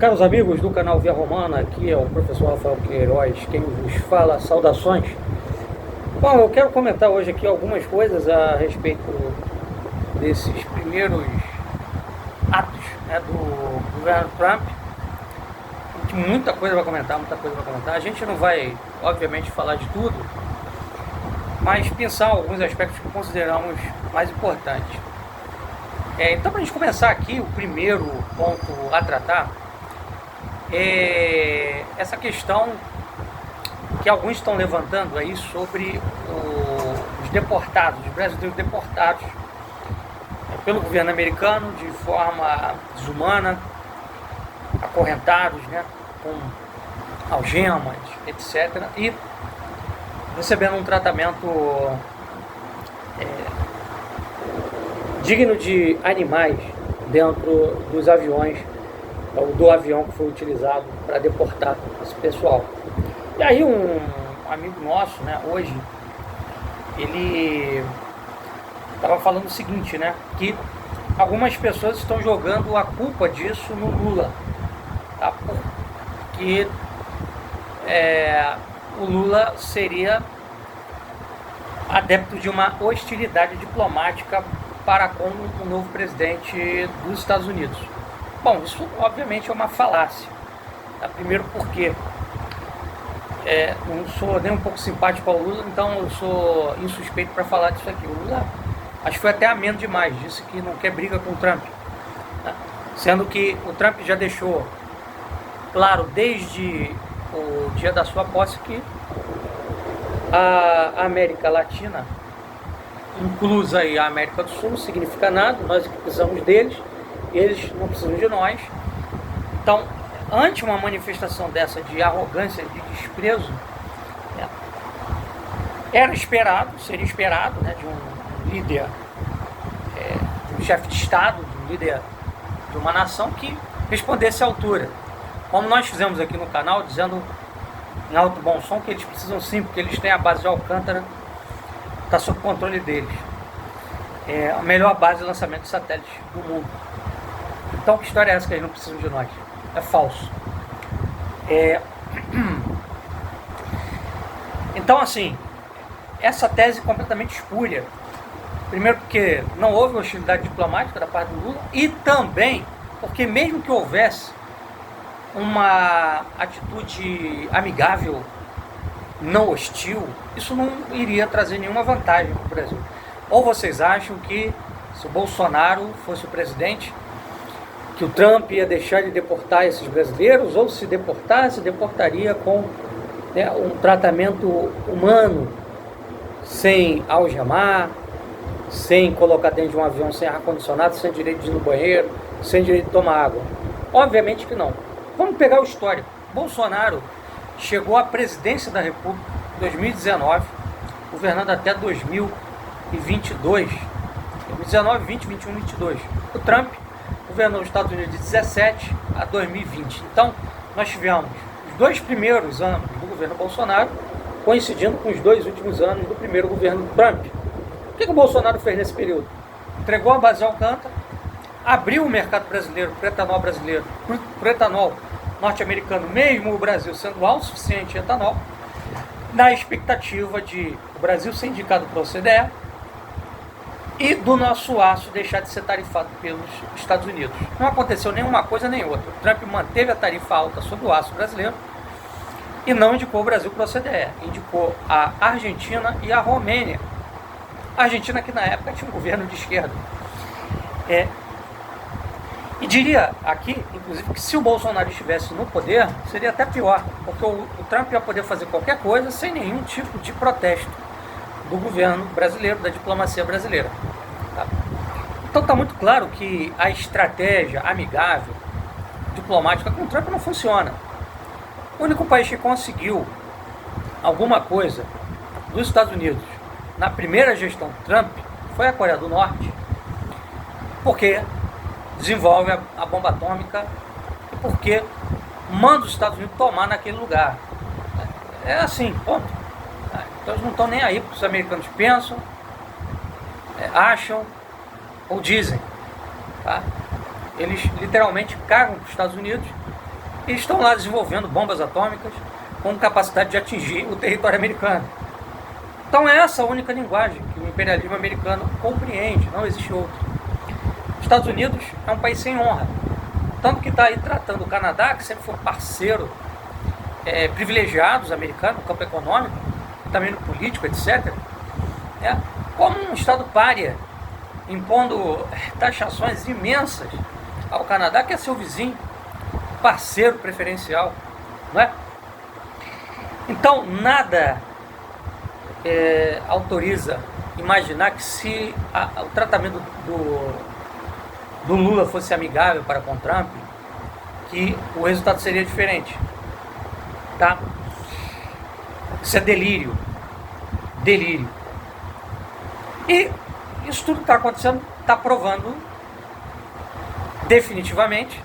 Caros amigos do canal Via Romana, aqui é o professor Rafael Queiroz, quem vos fala, saudações. Bom, eu quero comentar hoje aqui algumas coisas a respeito desses primeiros atos, né, do governo Trump. Muita coisa para comentar, A gente não vai, obviamente, falar de tudo, mas pensar alguns aspectos que consideramos mais importantes. Então, para a gente começar aqui, o primeiro ponto a tratar é essa questão que alguns estão levantando aí sobre os deportados, os brasileiros deportados pelo governo americano de forma desumana, acorrentados, né, com algemas, etc., e recebendo um tratamento digno de animais dentro dos aviões, do avião que foi utilizado para deportar esse pessoal. E aí um amigo nosso, né, hoje, ele estava falando o seguinte, né, que algumas pessoas estão jogando a culpa disso no Lula, tá? Porque o Lula seria adepto de uma hostilidade diplomática para com o novo presidente dos Estados Unidos. Bom, isso obviamente é uma falácia. Tá? Primeiro porque não sou nem um pouco simpático ao Lula, então eu sou insuspeito para falar disso aqui. O Lula, acho que foi até ameno demais, disse que não quer briga com o Trump. Tá? Sendo que o Trump já deixou claro desde o dia da sua posse que a América Latina, inclusa aí a América do Sul, não significa nada, nós que precisamos deles, eles não precisam de nós. Então, ante uma manifestação dessa de arrogância, de desprezo, era esperado, seria esperado, né, de um líder, de um chefe de Estado, de um líder de uma nação que respondesse à altura. Como nós fizemos aqui no canal, dizendo em alto bom som que eles precisam sim, porque eles têm a base de Alcântara, está sob controle deles. É a melhor base de lançamento de satélites do mundo. Então, que história é essa que eles não precisam de nós? É falso. Então, assim, essa tese é completamente espúria. Primeiro porque não houve hostilidade diplomática da parte do Lula, e também porque mesmo que houvesse uma atitude amigável, não hostil, isso não iria trazer nenhuma vantagem para o Brasil. Ou vocês acham que se o Bolsonaro fosse o presidente, que o Trump ia deixar de deportar esses brasileiros, ou se deportasse, deportaria com, né, um tratamento humano, sem algemar, sem colocar dentro de um avião sem ar-condicionado, sem direito de ir no banheiro, sem direito de tomar água? Obviamente que não. Vamos pegar o histórico. Bolsonaro chegou à presidência da República em 2019, governando até 2022. 2019, 20, 21, 22. O Trump governou os Estados Unidos de 17 a 2020. Então, nós tivemos os dois primeiros anos do governo Bolsonaro coincidindo com os dois últimos anos do primeiro governo Trump. O que o Bolsonaro fez nesse período? Entregou a base de Alcântara, abriu o mercado brasileiro, para o etanol norte-americano, mesmo o Brasil sendo autossuficiente em etanol, na expectativa de o Brasil ser indicado para o OCDE e do nosso aço deixar de ser tarifado pelos Estados Unidos. Não aconteceu nenhuma coisa nem outra. O Trump manteve a tarifa alta sobre o aço brasileiro e não indicou o Brasil para o OCDE. Indicou a Argentina e a Romênia. A Argentina, que na época tinha um governo de esquerda. E diria aqui, inclusive, que se o Bolsonaro estivesse no poder, seria até pior, porque o Trump ia poder fazer qualquer coisa sem nenhum tipo de protesto do governo brasileiro, da diplomacia brasileira. Tá? Então está muito claro que a estratégia amigável, diplomática com o Trump não funciona. O único país que conseguiu alguma coisa dos Estados Unidos na primeira gestão Trump foi a Coreia do Norte, porque desenvolve a bomba atômica e porque manda os Estados Unidos tomar naquele lugar. É assim, ponto. Então eles não estão nem aí porque os americanos pensam, acham ou dizem. Tá? Eles literalmente cagam para os Estados Unidos e estão lá desenvolvendo bombas atômicas com capacidade de atingir o território americano. Então é essa a única linguagem que o imperialismo americano compreende, não existe outra. Os Estados Unidos é um país sem honra, tanto que está aí tratando o Canadá, que sempre foi parceiro privilegiado dos americanos no campo econômico, também no político, etc., como um Estado pária, impondo taxações imensas ao Canadá, que é seu vizinho, parceiro preferencial, não é? Então, nada autoriza imaginar que se o tratamento do Lula fosse amigável para com Trump, que o resultado seria diferente, tá? Isso é delírio, delírio. E isso tudo que está acontecendo está provando definitivamente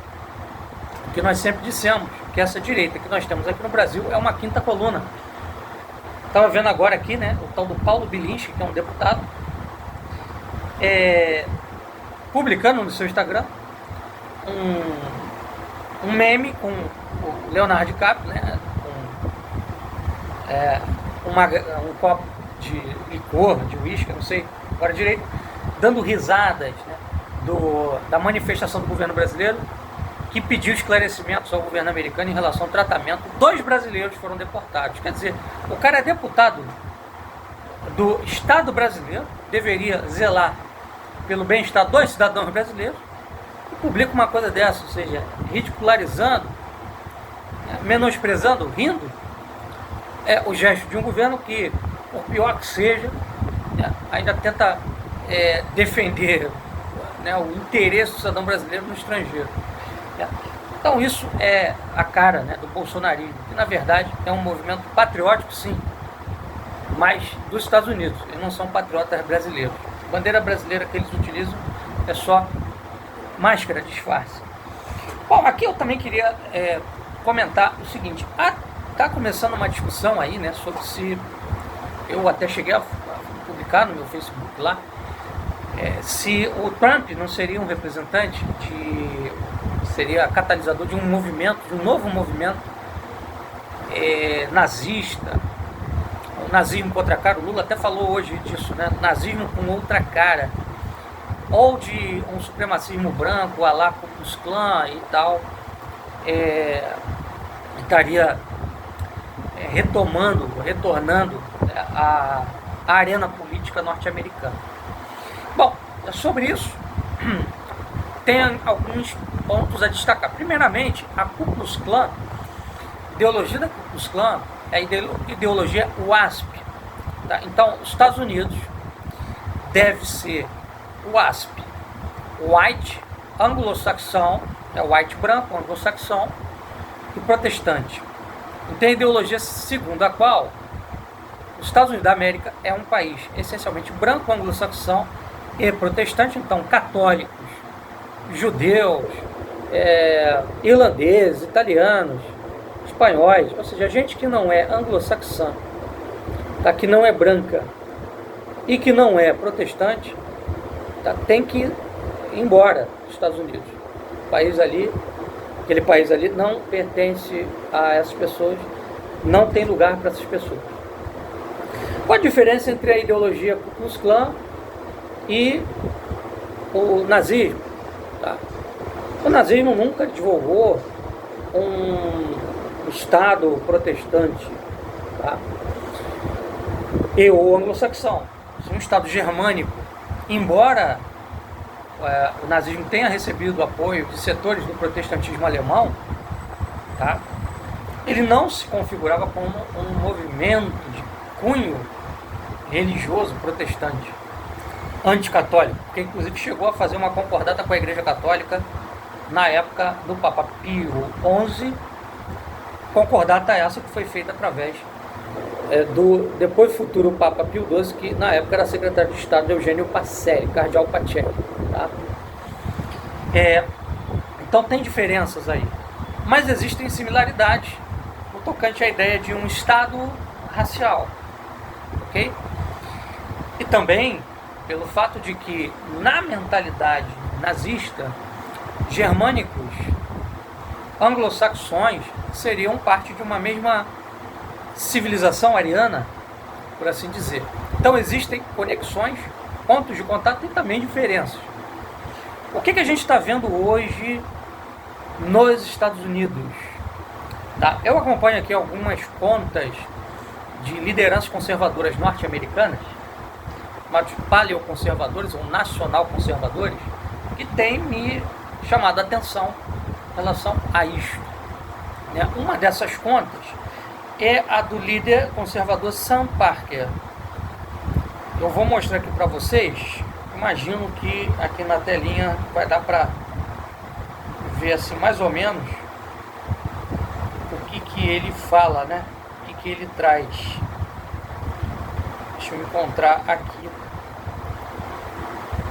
o que nós sempre dissemos, que essa direita que nós temos aqui no Brasil é uma quinta coluna. Estava vendo agora aqui, né, o tal do Paulo Bilinski, que é um deputado, publicando no seu Instagram um meme com o Leonardo DiCaprio, né, com um copo de licor, de uísque, não sei agora direito, dando risadas, né, da manifestação do governo brasileiro, que pediu esclarecimentos ao governo americano em relação ao tratamento. 2 brasileiros foram deportados. Quer dizer, o cara é deputado do Estado brasileiro, deveria zelar pelo bem-estar dos cidadãos brasileiros, e publica uma coisa dessa, ou seja, ridicularizando, menosprezando, rindo, o gesto de um governo que, por pior que seja, ainda tenta defender, né, o interesse do cidadão brasileiro no estrangeiro. Então isso é a cara, né, do bolsonarismo, que na verdade é um movimento patriótico, sim, mas dos Estados Unidos, eles não são patriotas brasileiros. A bandeira brasileira que eles utilizam é só máscara, disfarce. Bom, aqui eu também queria comentar o seguinte: está começando uma discussão aí, né, sobre se, eu até cheguei a publicar no meu Facebook lá, se o Trump não seria um representante seria catalisador de um movimento, de um novo movimento nazista, o nazismo com outra cara. O Lula até falou hoje disso, né? Nazismo com outra cara, ou de um supremacismo branco, a lá Ku Klux Klan e tal, estaria retornando a arena política norte-americana. Bom, sobre isso tem alguns pontos a destacar. Primeiramente, a Ku Klux Klan, a ideologia da Ku Klux Klan é a ideologia WASP. Tá? Então, os Estados Unidos deve ser WASP, White, anglo-saxão, White branco, anglo-saxão e protestante. E tem a ideologia segundo a qual os Estados Unidos da América é um país essencialmente branco, anglo-saxão e protestante, então católicos, judeus, irlandeses, italianos, espanhóis, ou seja, gente que não é anglo-saxã, tá, que não é branca e que não é protestante, tá, tem que ir embora dos Estados Unidos. Aquele país ali não pertence a essas pessoas, não tem lugar para essas pessoas. Qual a diferença entre a ideologia Ku Klux Klan e o nazismo? Tá? O nazismo nunca advogou um Estado protestante, tá? E o anglo-saxão, um Estado germânico, embora o nazismo tenha recebido apoio de setores do protestantismo alemão, tá? Ele não se configurava como um movimento de cunho religioso protestante, anticatólico, que inclusive chegou a fazer uma concordata com a Igreja Católica na época do Papa Pio XI, concordata essa que foi feita através do depois futuro Papa Pio XII, que na época era secretário de Estado de Eugênio Pacelli, cardeal Pacelli, tá? Então tem diferenças aí, mas existem similaridades no tocante à ideia de um Estado racial, ok? E também pelo fato de que na mentalidade nazista, germânicos anglo-saxões seriam parte de uma mesma civilização ariana, por assim dizer. Então existem conexões, pontos de contato e também diferenças. O que a gente está vendo hoje nos Estados Unidos? Tá? Eu acompanho aqui algumas contas de lideranças conservadoras norte-americanas, chamados paleoconservadores ou nacional-conservadores, que têm me chamado a atenção em relação a isto. Uma dessas contas é a do líder conservador Sam Parker. Eu vou mostrar aqui para vocês. Imagino que aqui na telinha vai dar para ver assim mais ou menos o que ele fala, né? O que ele traz. Deixa eu encontrar aqui,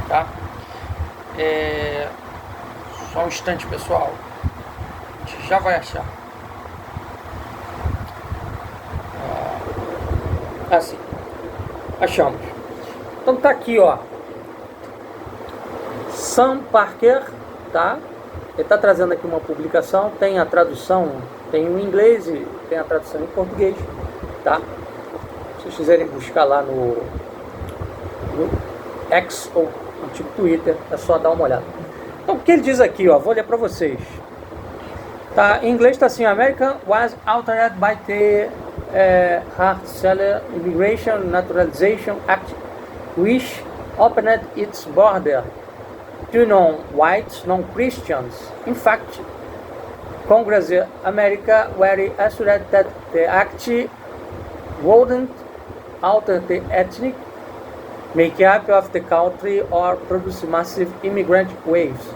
tá? Só um instante, pessoal. A gente já vai achar. Assim, achamos. Então tá aqui, ó. Sam Parker, tá? Ele está trazendo aqui uma publicação, tem a tradução, tem o inglês e tem a tradução em português, tá? Se vocês quiserem buscar lá no X ou no antigo Twitter, é só dar uma olhada. Então o que ele diz aqui, ó, vou ler para vocês. Tá, em inglês está assim: America was altered by the Hart-Celler Immigration Naturalization Act, which opened its border to non-whites, non-Christians. In fact, Congress America were assured that the act wouldn't alter the ethnic makeup of the country or produce massive immigrant waves.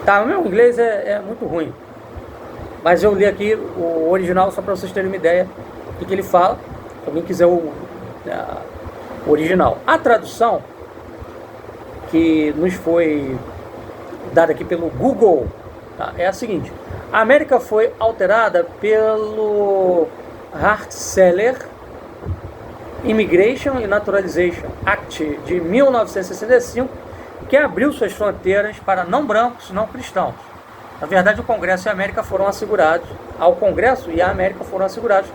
Tá, o meu inglês é muito ruim, mas eu li aqui o original só para vocês terem uma ideia do que ele fala. Se alguém quiser o original. A tradução que nos foi dada aqui pelo Google, tá, é a seguinte: a América foi alterada pelo Hart-Celler Immigration and Naturalization Act de 1965, que abriu suas fronteiras para não brancos, não cristãos. Na verdade, o Congresso e a América foram assegurados, ao Congresso e a América foram assegurados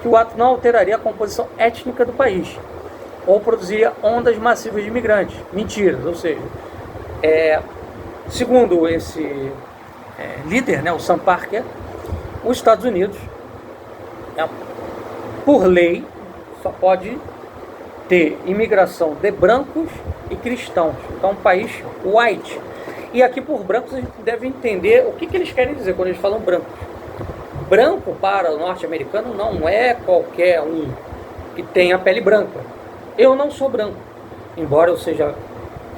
que o ato não alteraria a composição étnica do país ou produziria ondas massivas de imigrantes. Mentiras, ou seja, segundo esse líder, né, o Sam Parker, os Estados Unidos, por lei, só pode ter imigração de brancos e cristãos. Então, um país white. E aqui por brancos a gente deve entender o que eles querem dizer quando eles falam brancos. Branco para o norte-americano não é qualquer um que tenha pele branca. Eu não sou branco, embora eu seja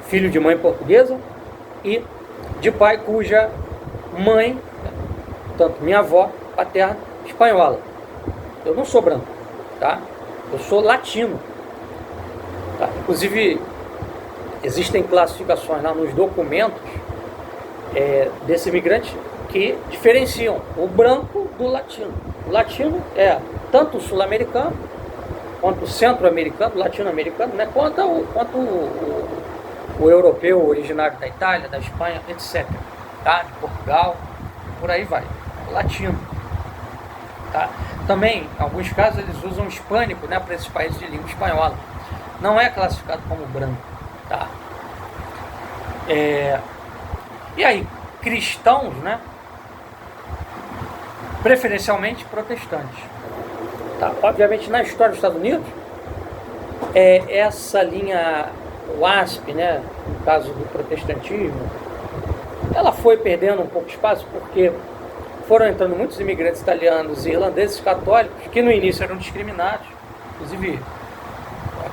filho de mãe portuguesa e de pai cuja mãe, tanto minha avó paterna, espanhola. Eu não sou branco, tá? Eu sou latino. Tá? Inclusive, existem classificações lá nos documentos desse imigrante que diferenciam o branco do latino. O latino é tanto o sul-americano, quanto o centro-americano, latino-americano, né, quanto o europeu originário da Itália, da Espanha, etc. Tá? De Portugal, por aí vai. Latino. Tá? Também, em alguns casos, eles usam hispânico, né, para esses países de língua espanhola. Não é classificado como branco. Tá? E aí, cristãos, né, preferencialmente protestantes. Tá? Obviamente, na história dos Estados Unidos, essa linha WASP, né, no caso do protestantismo, ela foi perdendo um pouco de espaço porque foram entrando muitos imigrantes italianos e irlandeses católicos que no início eram discriminados. Inclusive,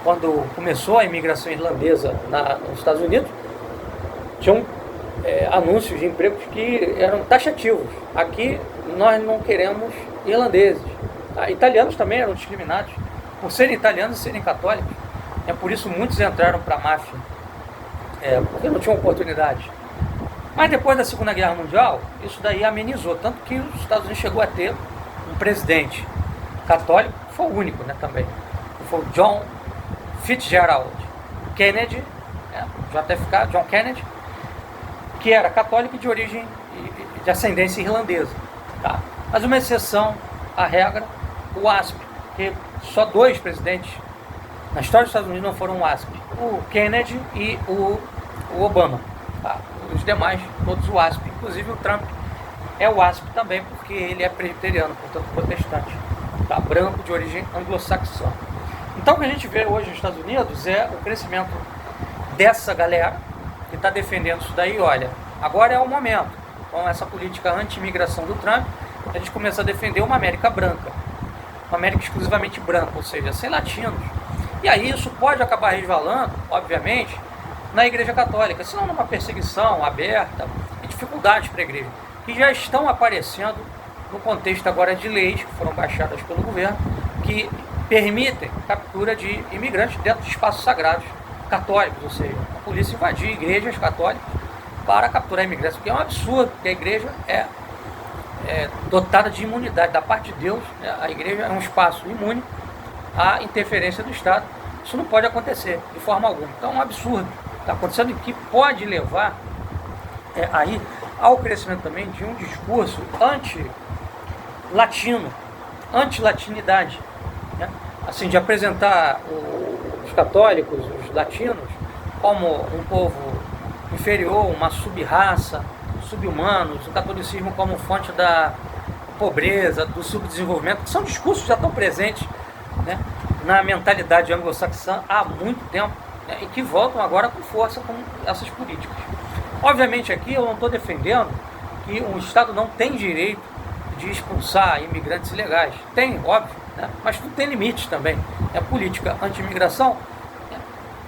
quando começou a imigração irlandesa nos Estados Unidos, tinham anúncios de empregos que eram taxativos. Aqui nós não queremos irlandeses. Tá? Italianos também eram discriminados por serem italianos e serem católicos. Por isso muitos entraram para a máfia, porque não tinham oportunidade. Mas depois da Segunda Guerra Mundial, isso daí amenizou, tanto que os Estados Unidos chegou a ter um presidente católico, foi o único, né, também. Foi o John Fitzgerald Kennedy, JFK, John Kennedy, que era católico e de origem de ascendência irlandesa. Tá? Mas uma exceção à regra, o WASP, que só 2 presidentes na história dos Estados Unidos não foram WASP, o Kennedy e o Obama. Tá? Os demais, todos WASP, inclusive o Trump é WASP também, porque ele é presbiteriano, portanto protestante, tá? Branco de origem anglo-saxã. Então o que a gente vê hoje nos Estados Unidos é o crescimento dessa galera que está defendendo isso daí. Olha, agora é o momento, com essa política anti-imigração do Trump, a gente começa a defender uma América branca, uma América exclusivamente branca, ou seja, sem latinos. E aí isso pode acabar resvalando, obviamente, na Igreja Católica, senão numa perseguição aberta e dificuldades para a Igreja, que já estão aparecendo no contexto agora de leis que foram baixadas pelo governo, que permitem captura de imigrantes dentro de espaços sagrados católicos, ou seja, a polícia invadir igrejas católicas para capturar imigrantes, porque é um absurdo, porque a igreja é dotada de imunidade da parte de Deus, né? A igreja é um espaço imune à interferência do Estado. Isso não pode acontecer de forma alguma. Então é um absurdo está acontecendo, que pode levar aí ao crescimento também de um discurso anti-latino, anti-latinidade, né? Assim, de apresentar os católicos, os latinos, como um povo inferior, uma sub-raça, sub-humanos, o catolicismo como fonte da pobreza, do subdesenvolvimento, que são discursos que já estão presentes, né, na mentalidade anglo-saxã há muito tempo, né, e que voltam agora com força com essas políticas. Obviamente aqui eu não estou defendendo que um Estado não tem direito de expulsar imigrantes ilegais. Tem, óbvio, né, mas tudo tem limites também. A política anti-imigração,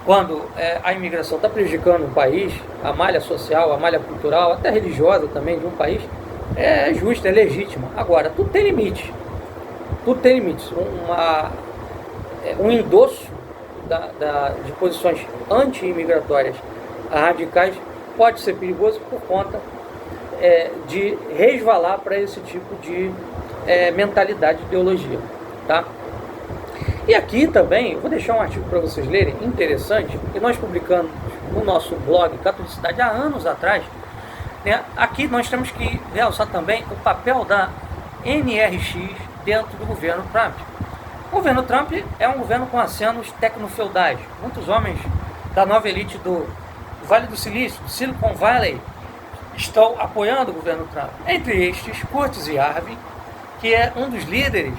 quando a imigração está prejudicando um país, a malha social, a malha cultural, até religiosa também de um país, é justa, é legítima. Agora, tudo tem limite. Tudo tem limites. Um endosso de posições anti-imigratórias radicais pode ser perigoso por conta de resvalar para esse tipo de mentalidade, de ideologia. Tá? E aqui também, eu vou deixar um artigo para vocês lerem, interessante, que nós publicamos no nosso blog Catolicidade há anos atrás, né? Aqui nós temos que realçar também o papel da NRX dentro do governo Trump. O governo Trump é um governo com acenos tecnofeudais. Muitos homens da nova elite do Vale do Silício, do Silicon Valley, estão apoiando o governo Trump. Entre estes, Curtis Yarvin, que é um dos líderes,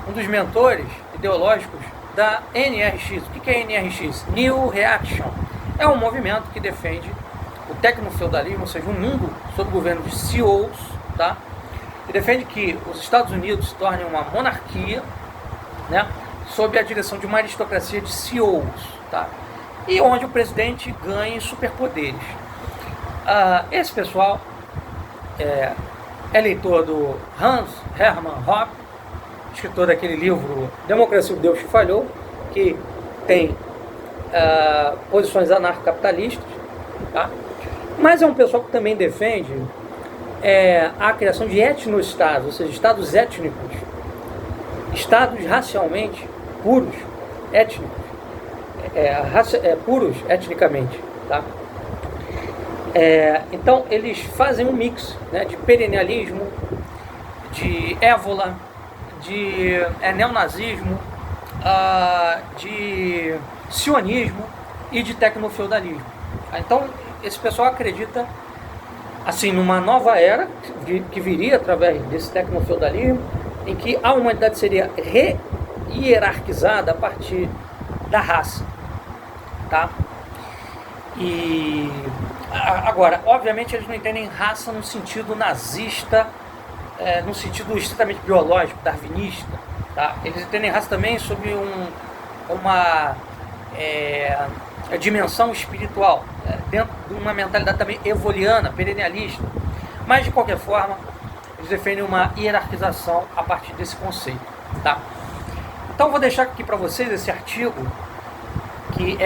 um dos mentores ideológicos da NRX. O que é NRX? New Reaction. É um movimento que defende o tecnofeudalismo, ou seja, um mundo sob o governo de CEOs, tá? E defende que os Estados Unidos se tornem uma monarquia, né, sob a direção de uma aristocracia de CEOs, tá? E onde o presidente ganhe superpoderes. Esse pessoal é leitor do Hans Hermann Hoppe, escritor daquele livro Democracia, o Deus que Falhou, que tem posições anarcocapitalistas, tá? Mas é um pessoal que também defende a criação de etnoestados, ou seja, estados étnicos, estados racialmente puros, étnicos, puros etnicamente, tá? Então eles fazem um mix, né, de perennialismo, de évola, de neonazismo, de sionismo e de tecnofeudalismo. Então esse pessoal acredita assim numa nova era que viria através desse tecnofeudalismo, em que a humanidade seria hierarquizada a partir da raça, tá? E agora, obviamente eles não entendem raça no sentido nazista, no sentido estritamente biológico, darwinista, tá? Eles entendem raça também sob uma dimensão espiritual, dentro de uma mentalidade também evoliana, perennialista. Mas de qualquer forma, eles defendem uma hierarquização a partir desse conceito, tá? Então vou deixar aqui para vocês esse artigo que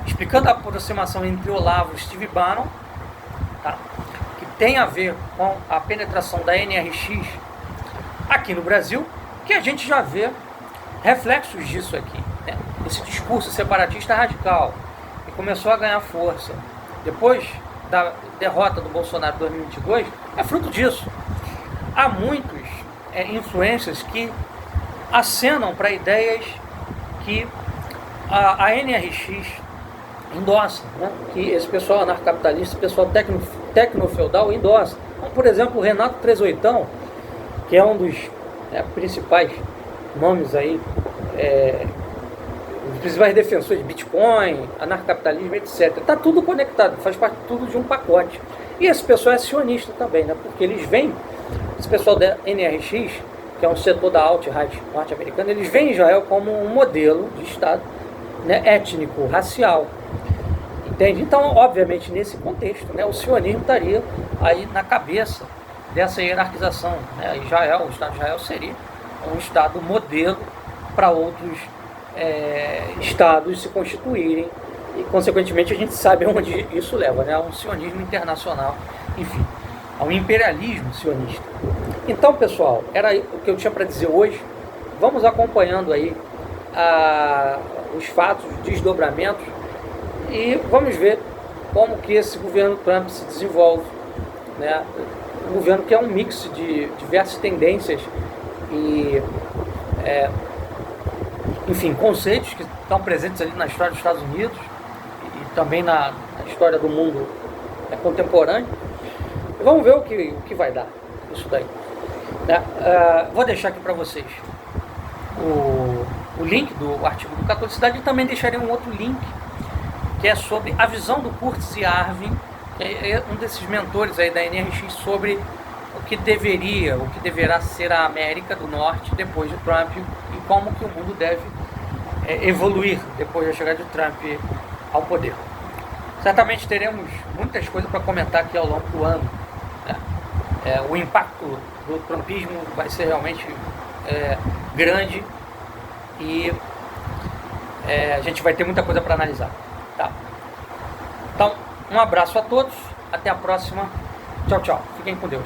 explicando a aproximação entre Olavo e Steve Bannon, tá? Que tem a ver com a penetração da NRX aqui no Brasil, que a gente já vê reflexos disso aqui, né? Esse discurso separatista radical que começou a ganhar força depois da derrota do Bolsonaro em 2022 é fruto disso. Há muitos influências que acenam para ideias que a NRX endossa, né? Que esse pessoal anarcocapitalista, esse pessoal tecnofeudal endossa. Como, por exemplo, o Renato Trezoitão, que é um dos principais nomes aí, os principais defensores de Bitcoin, anarcocapitalismo, etc. Está tudo conectado, faz parte tudo de um pacote. E esse pessoal é sionista também, né? Porque eles vêm, esse pessoal da NRX, que é um setor da alt-right norte-americana, eles veem Israel como um modelo de Estado, né, étnico, racial. Entende? Então, obviamente, nesse contexto, né, o sionismo estaria aí na cabeça dessa hierarquização. Né? Israel, o Estado de Israel seria um Estado modelo para outros estados se constituírem, e, consequentemente, a gente sabe onde isso leva, né? A um sionismo internacional, enfim, a um imperialismo sionista. Então, pessoal, era o que eu tinha para dizer hoje. Vamos acompanhando aí os fatos, os desdobramentos, e vamos ver como que esse governo Trump se desenvolve, né? Um governo que é um mix de diversas tendências e, enfim, conceitos que estão presentes ali na história dos Estados Unidos e também na história do mundo contemporâneo. E vamos ver o que vai dar isso daí. Vou deixar aqui para vocês o link do artigo do Catolicidade, e também deixarei um outro link que é sobre a visão do Curtis Yarvin, que é um desses mentores aí da NRX, sobre o que deverá ser a América do Norte depois de Trump e como que o mundo deve evoluir depois da chegada de Trump ao poder. Certamente teremos muitas coisas para comentar aqui ao longo do ano, né? O impacto do trumpismo vai ser realmente grande e a gente vai ter muita coisa para analisar. Tá? Então, um abraço a todos, até a próxima, tchau, tchau, fiquem com Deus.